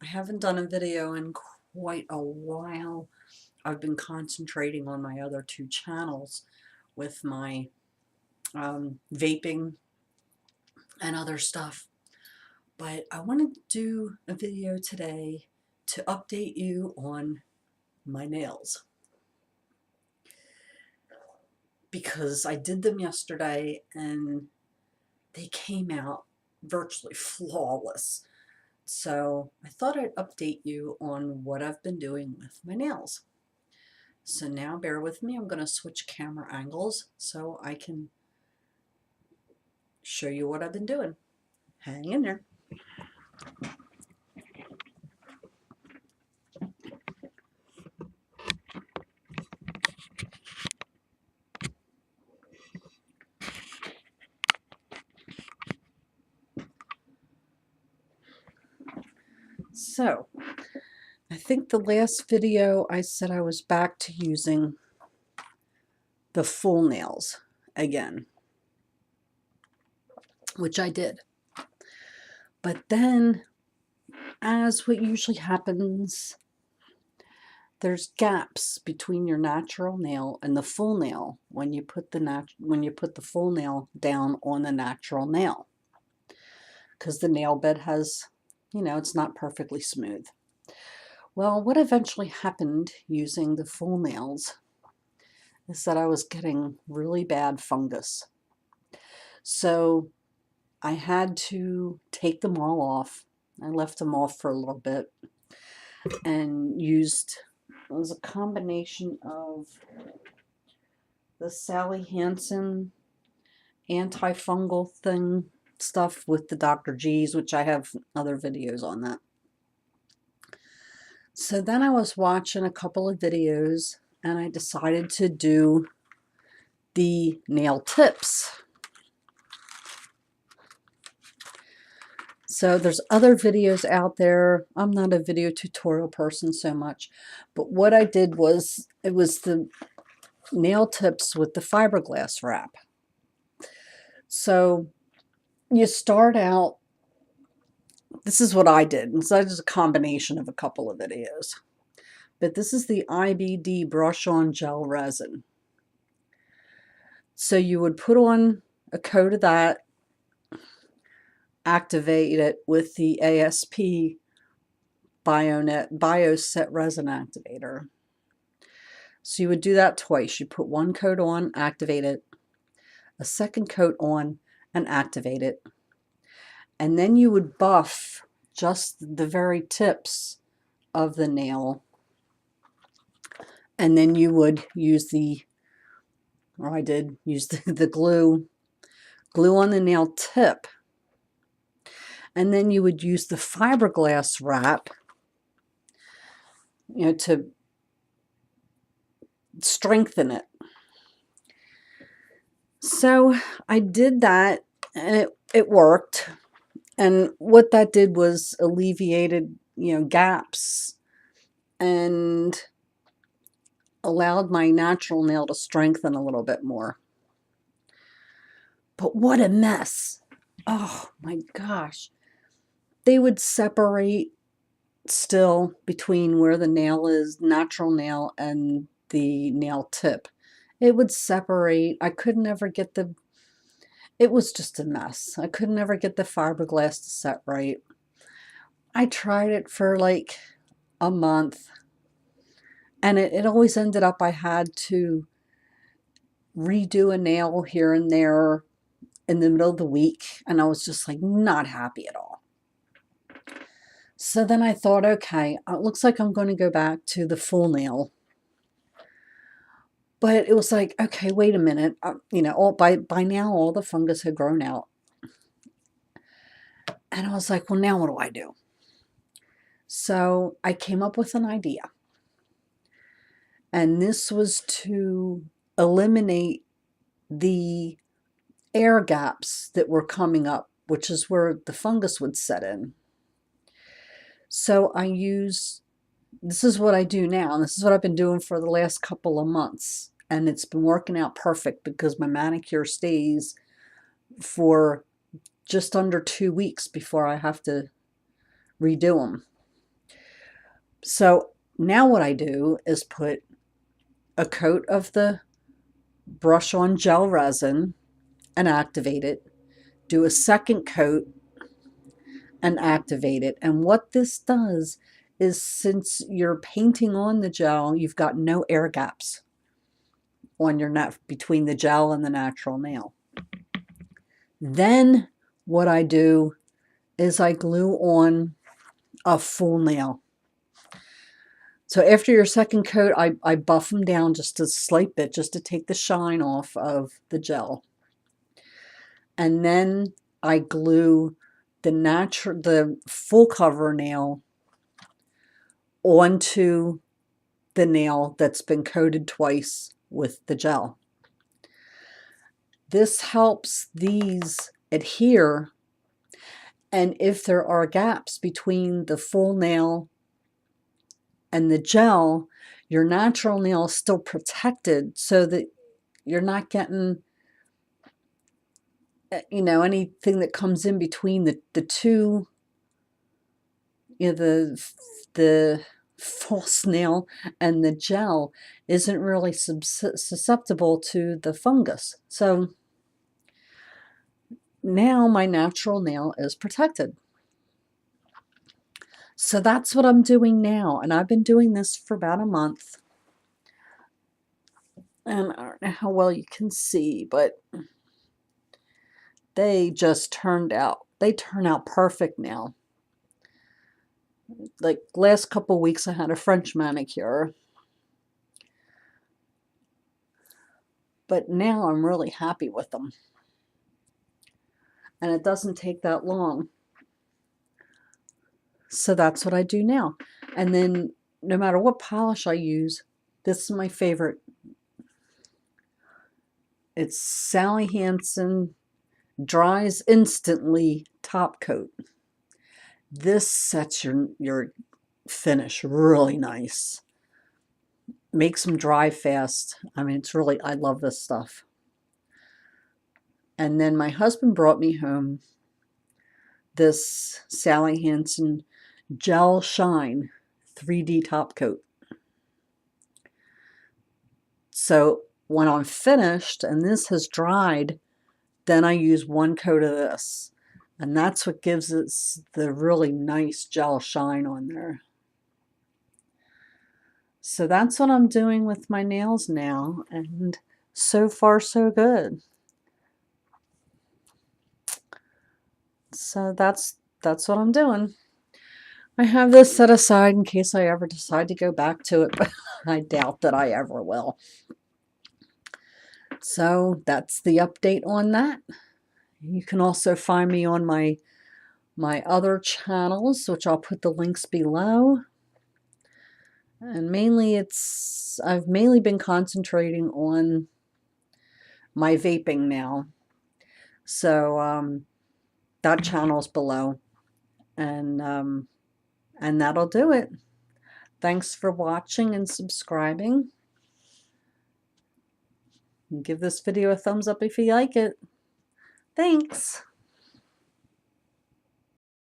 I haven't done a video in quite a while. I've been concentrating on my other two channels with my vaping and other stuff. But I wanted to do a video today to update you on my nails, because I did them yesterday and they came out virtually flawless. So I thought I'd update you on what I've been doing with my nails. So now bear with me, I'm going to switch camera angles so I can show you what I've been doing. Hang in there. So I think the last video I said I was back to using the full nails again, which I did. But then, as what usually happens, there's gaps between your natural nail and the full nail when you put the full nail down on the natural nail, because the nail bed has, it's not perfectly smooth. Well, what eventually happened using the full nails is that I was getting really bad fungus. So I had to take them all off. I left them off for a little bit and used, it was a combination of the Sally Hansen antifungal thing stuff with the Dr. G's, which I have other videos on that. So then I was watching a couple of videos and I decided to do the nail tips. So there's other videos out there. I'm not a video tutorial person so much, but what I did was, it was the nail tips with the fiberglass wrap. So you start out, this is what I did, and so it's a combination of a couple of videos. But this is the IBD brush-on gel resin. So you would put on a coat of that, activate it with the ASP BioSet resin activator. So you would do that twice. You put one coat on, activate it, a second coat on, and activate it. And then you would buff just the very tips of the nail. And then you would use I did use the glue on the nail tip. And then you would use the fiberglass wrap, to strengthen it. So I did that and it worked. And what that did was alleviated, gaps and allowed my natural nail to strengthen a little bit more. But what a mess. Oh my gosh. They would separate still between where the nail is, natural nail, and the nail tip. It would separate. I could never get it was just a mess. I could never get the fiberglass to set right. I tried it for like a month, and it always ended up I had to redo a nail here and there in the middle of the week, and I was just like not happy at all. So then I thought, okay, it looks like I'm going to go back to the full nail. But it was like, okay, wait a minute. By now all the fungus had grown out. And I was like, well, now what do I do? So I came up with an idea. And this was to eliminate the air gaps that were coming up, which is where the fungus would set in. So this is what I do now, and this is what I've been doing for the last couple of months, and it's been working out perfect because my manicure stays for just under 2 weeks before I have to redo them. So now what I do is put a coat of the brush on gel resin and activate it, do a second coat and activate it. And what this does is, since you're painting on the gel, you've got no air gaps on your between the gel and the natural nail. Then what I do is I glue on a full nail. So after your second coat, I buff them down just a slight bit, just to take the shine off of the gel. And then I glue the full cover nail onto the nail that's been coated twice with the gel. This helps these adhere, and if there are gaps between the full nail and the gel, your natural nail is still protected, so that you're not getting, anything that comes in between the two, the false nail and the gel isn't really susceptible to the fungus. So now my natural nail is protected. So that's what I'm doing now, and I've been doing this for about a month. And I don't know how well you can see, but they just turn out perfect now. Like last couple weeks I had a French manicure, but now I'm really happy with them. And it doesn't take that long. So that's what I do now. And then no matter what polish I use, this is my favorite. It's Sally Hansen Dries Instantly Top Coat. This sets your finish really nice. Makes them dry fast. I mean, I love this stuff. And then my husband brought me home this Sally Hansen Gel Shine 3D Top Coat. So when I'm finished and this has dried, then I use one coat of this. And that's what gives it the really nice gel shine on there. So that's what I'm doing with my nails now, and so far so good. So that's what I'm doing. I have this set aside in case I ever decide to go back to it, but I doubt that I ever will. So that's the update on that. You can also find me on my other channels, which I'll put the links below. And mainly I've mainly been concentrating on my vaping now. So that channel's below. And that'll do it. Thanks for watching and subscribing. And give this video a thumbs up if you like it. Thanks.